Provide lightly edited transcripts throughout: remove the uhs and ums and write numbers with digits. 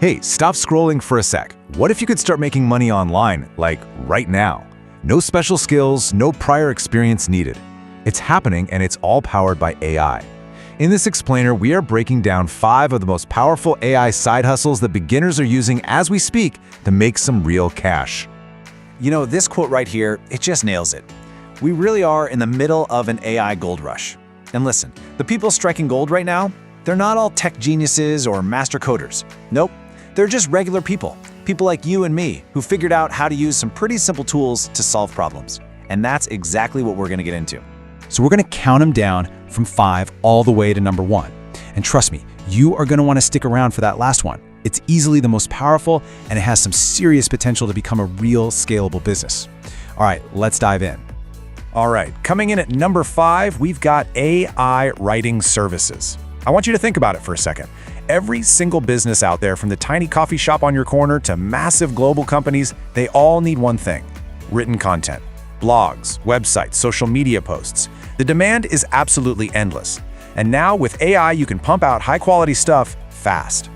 Hey, stop scrolling for a sec. What if you could start making money online, like right now? No special skills, no prior experience needed. It's happening, and it's all powered by AI. In this explainer, we are breaking down 5 of the most powerful AI side hustles that beginners are using as we speak to make some real cash. You know, this quote right here, it just nails it. We really are in the middle of an AI gold rush. And listen, the people striking gold right now, they're not all tech geniuses or master coders. Nope, they're just regular people. People like you and me who figured out how to use some pretty simple tools to solve problems. And that's exactly what we're gonna get into. So we're gonna count them down from 5 all the way to number 1. And trust me, you are gonna wanna stick around for that last one. It's easily the most powerful, and it has some serious potential to become a real scalable business. All right, let's dive in. All right, coming in at number 5, we've got AI writing services. I want you to think about it for a second. Every single business out there, from the tiny coffee shop on your corner to massive global companies, they all need one thing: written content. Blogs, websites, social media posts. The demand is absolutely endless. And now with AI, you can pump out high-quality stuff fast.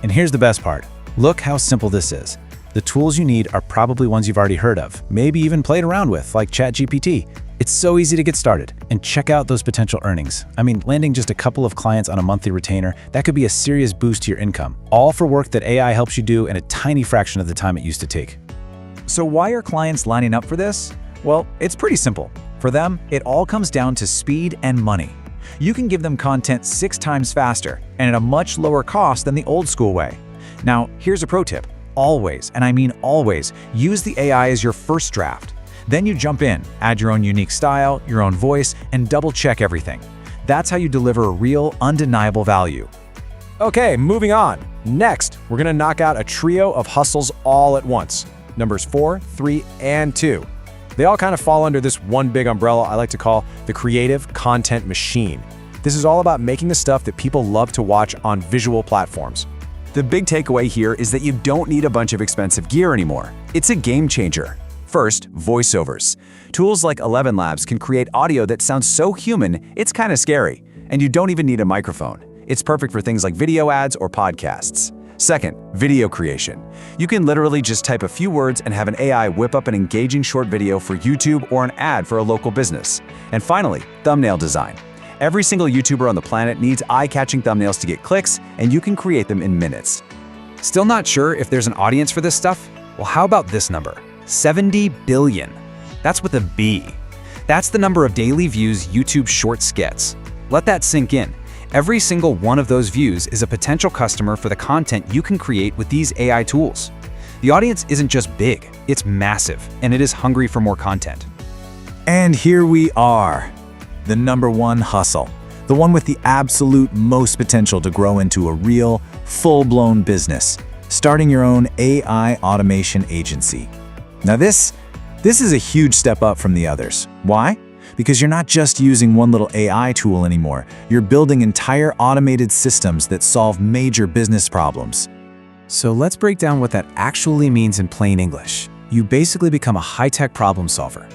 And here's the best part. Look how simple this is. The tools you need are probably ones you've already heard of, maybe even played around with, like ChatGPT. It's so easy to get started. And check out those potential earnings. I mean, landing just a couple of clients on a monthly retainer, that could be a serious boost to your income, all for work that AI helps you do in a tiny fraction of the time it used to take. So why are clients lining up for this? Well, it's pretty simple. For them, it all comes down to speed and money. You can give them content 6 times faster and at a much lower cost than the old school way. Now, here's a pro tip. Always, and I mean always, use the AI as your first draft. Then you jump in, add your own unique style, your own voice, and double-check everything. That's how you deliver real, undeniable value. Okay, moving on. Next, we're gonna knock out a trio of hustles all at once. Numbers 4, 3, and 2. They all kind of fall under this one big umbrella I like to call the creative content machine. This is all about making the stuff that people love to watch on visual platforms. The big takeaway here is that you don't need a bunch of expensive gear anymore. It's a game changer. First, voiceovers. Tools like ElevenLabs can create audio that sounds so human, it's kind of scary. And you don't even need a microphone. It's perfect for things like video ads or podcasts. Second, video creation. You can literally just type a few words and have an AI whip up an engaging short video for YouTube or an ad for a local business. And finally, thumbnail design. Every single YouTuber on the planet needs eye-catching thumbnails to get clicks, and you can create them in minutes. Still not sure if there's an audience for this stuff? Well, how about this number? 70 billion. That's with a B. That's the number of daily views YouTube Shorts gets. Let that sink in. Every single one of those views is a potential customer for the content you can create with these AI tools. The audience isn't just big, it's massive, and it is hungry for more content. And here we are, the number 1 hustle, the one with the absolute most potential to grow into a real, full-blown business, starting your own AI automation agency. Now this is a huge step up from the others. Why? Because you're not just using one little AI tool anymore. You're building entire automated systems that solve major business problems. So let's break down what that actually means in plain English. You basically become a high-tech problem solver.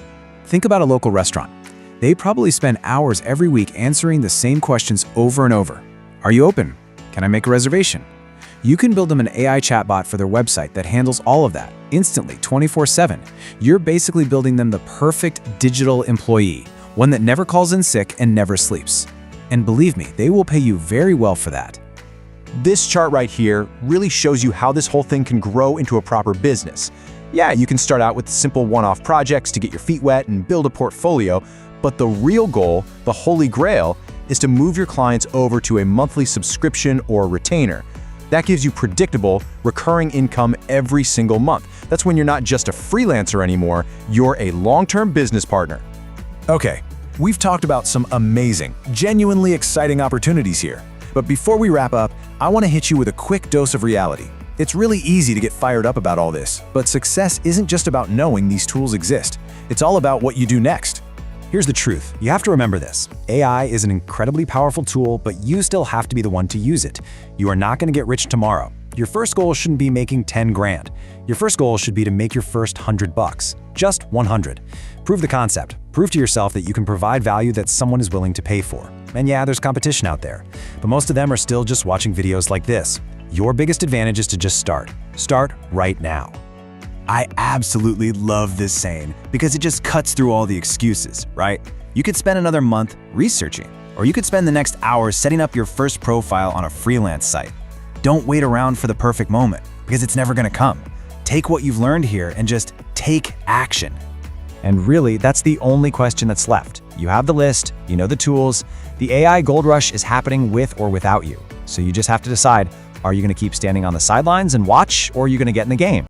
Think about a local restaurant. They probably spend hours every week answering the same questions over and over. Are you open? Can I make a reservation? You can build them an AI chatbot for their website that handles all of that instantly, 24/7. You're basically building them the perfect digital employee, one that never calls in sick and never sleeps. And believe me, they will pay you very well for that. This chart right here really shows you how this whole thing can grow into a proper business. Yeah, you can start out with simple one-off projects to get your feet wet and build a portfolio, but the real goal, the holy grail, is to move your clients over to a monthly subscription or retainer. That gives you predictable, recurring income every single month. That's when you're not just a freelancer anymore, you're a long-term business partner. Okay, we've talked about some amazing, genuinely exciting opportunities here. But before we wrap up, I want to hit you with a quick dose of reality. It's really easy to get fired up about all this, but success isn't just about knowing these tools exist. It's all about what you do next. Here's the truth. You have to remember this. AI is an incredibly powerful tool, but you still have to be the one to use it. You are not going to get rich tomorrow. Your first goal shouldn't be making 10 grand. Your first goal should be to make your first $100. Just 100. Prove the concept. Prove to yourself that you can provide value that someone is willing to pay for. And yeah, there's competition out there, but most of them are still just watching videos like this. Your biggest advantage is to just start. Start right now. I absolutely love this saying because it just cuts through all the excuses, right? You could spend another month researching, or you could spend the next hour setting up your first profile on a freelance site. Don't wait around for the perfect moment because it's never going to come. Take what you've learned here and just take action. And really, that's the only question that's left. You have the list, you know the tools. The AI gold rush is happening with or without you. So you just have to decide, are you going to keep standing on the sidelines and watch, or are you going to get in the game?